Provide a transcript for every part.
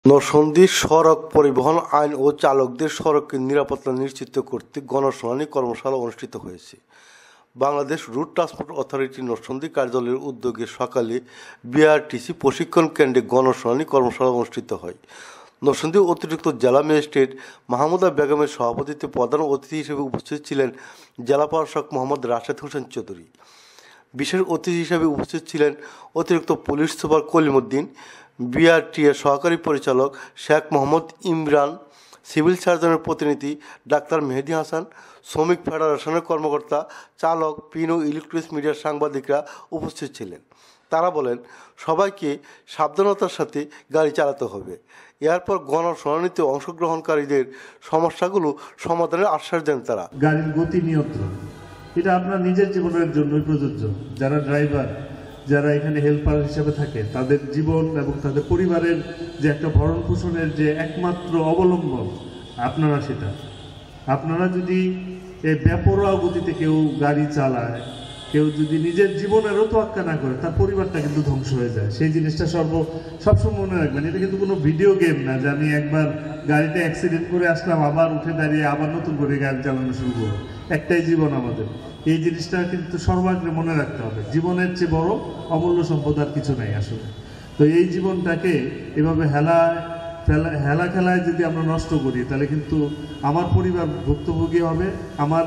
নরসিংদী সড়ক পরিবহন আইন ও চালকদের সড়কের নিরাপত্তা নিশ্চিত করতে গণশুনানি কর্মশালা অনুষ্ঠিত হয়েছে। Bangladesh route transport authority Narsingdi কার্যালয়ের উদ্যোগে সকালে বিআরটিসি প্রশিক্ষণ কেন্দ্রে গণশুনানি কর্মশালা অনুষ্ঠিত হয়। নরসিংদী অতিরিক্ত জেলা ম্যাজিস্ট্রেট মাহমুদা বেগমের সভাপতিত্বে প্রধান অতিথি হিসেবে উপস্থিত ছিলেন জেলা প্রশাসক মোহাম্মদ রাশেদ হোসেন চৌধুরী। বিশেষ অতিথি হিসেবে উপস্থিত ছিলেন অতিরিক্ত পুলিশ সুপার কলিমউদ্দিন, বিআরটিএর সহকারী পরিচালক শেখ মোহাম্মদ ইমরান, সিভিল সার্জনের প্রতিনিধি ডাক্তার মেহেদি হাসান, শ্রমিক ফেডারেশনের কর্মকর্তা, চালক, প্রিন্ট ও ইলেকট্রনিক্স মিডিয়ার সাংবাদিকরা উপস্থিত ছিলেন। তারা বলেন, সবাইকে সাবধানতার সাথে গাড়ি চালাতে হবে। এরপর গণশুনানিতে অংশগ্রহণকারীদের সমস্যাগুলো সমাধানের আশ্বাস দেন তারা। গাড়ির গতি নিয়ন্ত্রণ, এটা আপনার নিজের জীবনের জন্যই প্রযোজ্য। যারা ড্রাইভার, যারা এখানে হেল্পার হিসেবে থাকে, তাদের জীবন এবং তাদের পরিবারের যে একটা ভরণ পোষণের যে একমাত্র অবলম্বন আপনারা, সেটা আপনারা যদি এই বেপরোয়া গতিতে কেউ গাড়ি চালায়, কেউ যদি নিজের জীবনেরও তোয়াক্কা না করে, তার পরিবারটা কিন্তু ধ্বংস হয়ে যায়। সেই জিনিসটা সবসময় মনে রাখবেন। এটা কিন্তু কোনো ভিডিও গেম না যে আমি একবার গাড়িতে অ্যাক্সিডেন্ট করে আসলাম, আবার উঠে দাঁড়িয়ে আবার নতুন করে গাড়ি চালানো শুরু করবো। একটাই জীবন আমাদের। এই জিনিসটা কিন্তু সর্বাগ্রে মনে রাখতে হবে। জীবনের চেয়ে বড় অমূল্য সম্পদ আর কিছু নেই আসলে। তো এই জীবনটাকে এভাবে হেলা খেলায় যদি আমরা নষ্ট করি, তাহলে কিন্তু আমার পরিবার ভুক্তভোগী হবে, আমার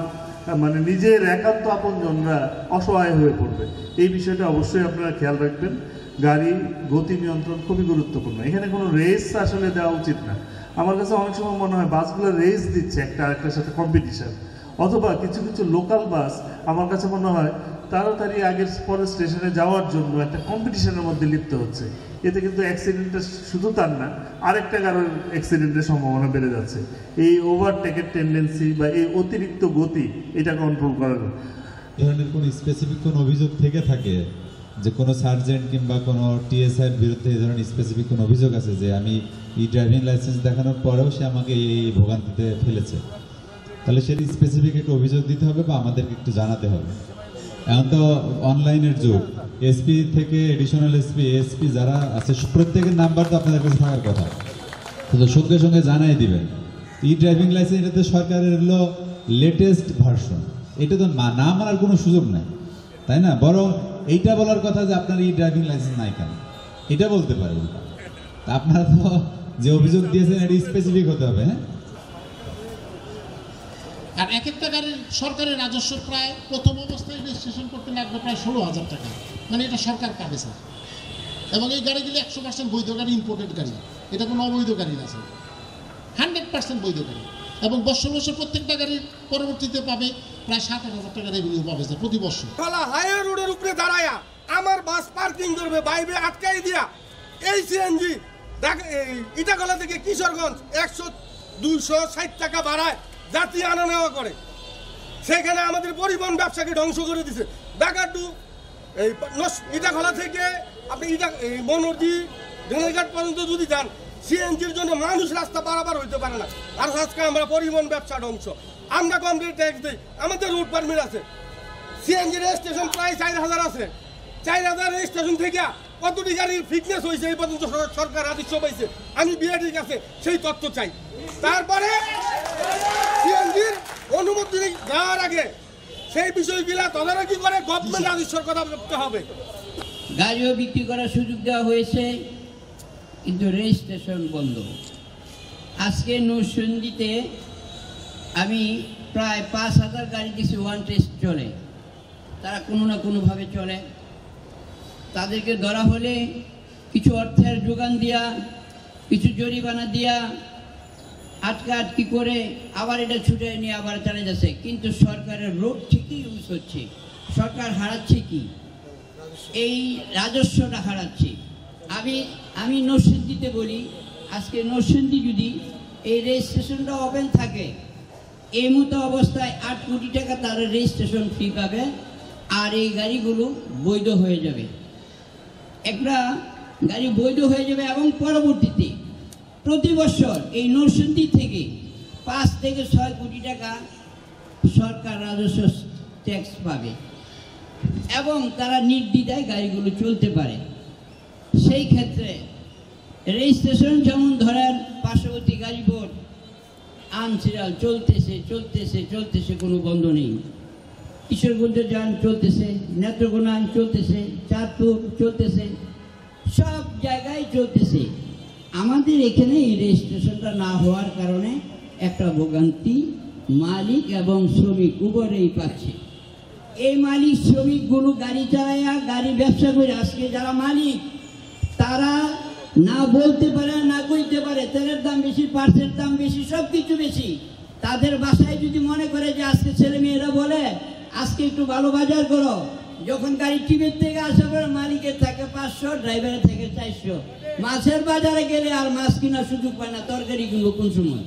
নিজের একান্ত আপনজনরা অসহায় হয়ে পড়বে। এই বিষয়টা অবশ্যই আপনারা খেয়াল রাখবেন। গাড়ি গতি নিয়ন্ত্রণ খুবই গুরুত্বপূর্ণ। এখানে কোনো রেস আসলে দেওয়া উচিত না। আমার কাছে অনেক সময় মনে হয় বাসগুলো রেস দিচ্ছে একটা আরেকটার সাথে, কম্পিটিশন। অথবা কিছু কিছু লোকাল বাস আমার কাছে মনে হয় তাড়াতাড়ি আগের পরের স্টেশনে যাওয়ার জন্য একটা কম্পিটিশনের মধ্যে লিপ্ত হচ্ছে। এতে কিন্তু অ্যাক্সিডেন্টের শুধু তার না, আরেকটা কারণ অ্যাক্সিডেন্টের সম্ভাবনা বেড়ে যাচ্ছে। এই ওভারটেকের টেন্ডেন্সি বা এই অতিরিক্ত গতি, এটা কন্ট্রোল করার ধরনের কোনো স্পেসিফিক কোনো অভিযোগ থেকে থাকে যে কোনো সার্জেন্ট কিংবা কোনো টিএসআইয়ের বিরুদ্ধে এই ধরনের স্পেসিফিক কোনো অভিযোগ আছে যে আমি এই ড্রাইভিং লাইসেন্স দেখানোর পরেও সে আমাকে এই ভোগান্তিতে ফেলেছে, তাহলে সেটি স্পেসিফিক একটা অভিযোগ দিতে হবে বা আমাদেরকে একটু জানাতে হবে। এখন তো অনলাইনের যুগ, এসপি থেকে এডিশনাল এসপি যারা আছে প্রত্যেকের নাম্বার তো আপনাদের কাছে থাকার কথা, তো সঙ্গে সঙ্গে জানাই দিবেন। ই ড্রাইভিং লাইসেন্স এটা তো সরকারের হলো লেটেস্ট ভার্সন, এটা তো না মানার কোনো সুযোগ নাই, তাই না? বরং এইটা বলার কথা যে আপনার ই ড্রাইভিং লাইসেন্স নাই কেন, এটা বলতে পারে। তা আপনারা তো যে অভিযোগ দিয়েছেন এটা স্পেসিফিক হতে হবে। হ্যাঁ, আর এক একটা গাড়ির সরকারের রাজস্ব প্রায় প্রথম অবস্থায় রেজিস্ট্রেশন করতে লাগবে প্রায় 16,000 টাকা, মানে এটা সরকার পাবে স্যার। এবং এই গাড়িগুলি 100% বৈধ গাড়ি, ইম্পোর্টেড গাড়ি, এটা কোনো অবৈধ গাড়ি না স্যার, 100% বৈধ গাড়ি। এবং বছর প্রত্যেকটা গাড়ির পরবর্তীতে পাবে প্রায় 7,000 টাকা রেভিনিউ পাবে স্যার প্রতি বছর। হাইওয়ে রোডের উপরে দাঁড়ায়া আমার বাস পার্কিং করবে, বাইরে আটকাই দিয়া এই সিএনজি ইটাগলা থেকে কিশোরগঞ্জ 100-260 টাকা বাড়ায় যাত্রী আনা নেওয়া করে। সেখানে আমাদের পরিবহন ব্যবসাকে ধ্বংস করে দিছে। ঢাকা টু এই ইটাখলা থেকে আপনি মনোরদি রেলঘাট পর্যন্ত যদি যান, সিএনজির জন্য মানুষ রাস্তা পারাপার হইতে পারে না। আর আজকে আমরা পরিবহন ব্যবসা ধ্বংস। আমরা কমপ্লিট ট্যাক্স দিই, আমাদের রুট পারমিট আছে, সিএনজি রেজিস্ট্রেশন প্রায় 4,000 আছে। 4,000 রেজিস্ট্রেশন থেকে কতটি গাড়ির ফিটনেস হয়েছে এই পর্যন্ত সরকার আদেশ পাইছে, আমি বিআরটির কাছে সেই তথ্য চাই। তারপরে সিএনজির অনুমতি দেওয়ার আগে সেই বিষয়গুলা তদারকি করে গভর্নমেন্ট আদেশের কথা করতে হবে। গাড়িও বিক্রি করার সুযোগ দেওয়া হয়েছে, কিন্তু রেজিস্ট্রেশন বন্ধ। আজকে নরসিংদীতে আমি প্রায় 5,000 গাড়ি দিয়েছি, ওয়ান টেস্ট চলে, তারা কোনো না কোনোভাবে চলে। তাদেরকে ধরা হলে কিছু অর্থের যোগান দিয়া, কিছু জরিমানা দিয়া, আটকি করে আবার এটা ছুটে নিয়ে আবার চালিয়ে যাচ্ছে। কিন্তু সরকারের রোড ঠিকই ইউজ হচ্ছে, সরকার হারাচ্ছে কি? এই রাজস্বটা হারাচ্ছে। আমি নরসিংদীতে বলি, আজকে নরসিংদী যদি এই রেজিস্ট্রেশনটা ওপেন থাকে, এই মতো অবস্থায় 8 কোটি টাকা তারা রেজিস্ট্রেশন ফি পাবে, আর এই গাড়িগুলো বৈধ হয়ে যাবে। একটা গাড়ি বৈধ হয়ে যাবে এবং পরবর্তীতে প্রতি বছর এই নরসিংদী থেকে 5 থেকে 6 কোটি টাকা সরকার রাজস্ব ট্যাক্স পাবে এবং তারা নির্দ্বিধায় গাড়িগুলো চলতে পারে। সেই ক্ষেত্রে রেজিস্ট্রেশন যেমন ধরেন পার্শ্ববর্তী গাজীপুর আনসিরাল চলতেছে, কোনো বন্ধ নেই। কিশোরগঞ্জ যান চলতেছে, নেত্রকোনা চলতেছে, চাঁদপুর চলতেছে, সব জায়গায় চলতেছে। আমাদের এখানে এই রেজিস্ট্রেশনটা না হওয়ার কারণে একটা ভোগান্তি মালিক এবং শ্রমিক উভয়েই পাচ্ছে। এই মালিক শ্রমিকগুলো গাড়ি চালায়া গাড়ি ব্যবসা করে আজকে যারা মালিক তারা না বলতে পারে না কইতে পারে, তেলের দাম বেশি, পার্সের দাম বেশি, সব কিছু বেশি। তাদের বাসায় যদি মনে করে যে আজকে ছেলে মেয়েরা বলে আজকে একটু ভালো বাজার করো, যখন গাড়ি টিভির থেকে আসা পরে মালিকের থাকে 500, ড্রাইভারের থেকে 400। মাছের বাজারে গেলে আর মাছ কেনার সুযোগ পায় না, তরকারি কিনবো কোন সময়।